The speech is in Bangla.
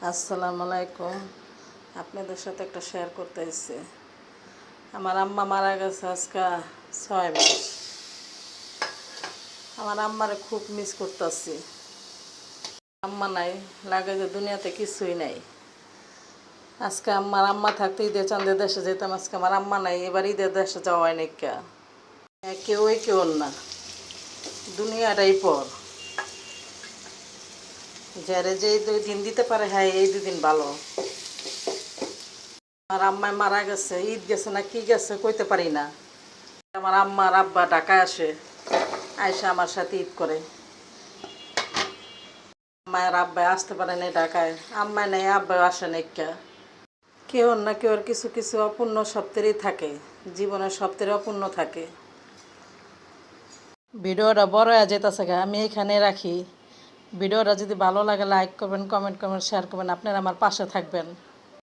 আসসালামু আলাইকুম। আপনাদের সাথে একটা শেয়ার করতে এসেছি। আমার আম্মা মারা গেছে আজকে 6 মাস। আমার আম্মারে খুব মিস করতেছি। আম্মা নাই, লাগে যে দুনিয়াতে কিছুই নাই। আজকে আমার আম্মা থাকতে ঈদে চাঁদে দেশে যেতাম, আজকে আমার আম্মা নাই, এবার ঈদের দেশে যাওয়া হয় নাকি। কেউই কেউ না, দুনিয়াটাই পর। যারে যে 2 দিন দিতে পারে, হ্যাঁ এই 2 দিন ভালো। আমার আম্মায় মারা গেছে, ঈদ গেছে না কি গেছে কইতে পারি না। আমার আম্মার আব্বা ঢাকায় আসে, আয়সা আমার সাথে ঈদ করে। মায়ের আব্বাই আসতে পারে নাই ঢাকায়, আম্মায় নেই আব্বাই আসে নাই। কেউ না কেউ কিছু কিছু অপূর্ণ সপ্তাহেরই থাকে, জীবনের সপ্তাহে অপূর্ণ থাকে। ভিডিওটা বড় হয়ে যেতেছে, আমি এখানে রাখি। ভিডিওটা যদি ভালো লাগে লাইক করবেন, কমেন্ট করবেন, শেয়ার করবেন, আপনারা আমার পাশে থাকবেন।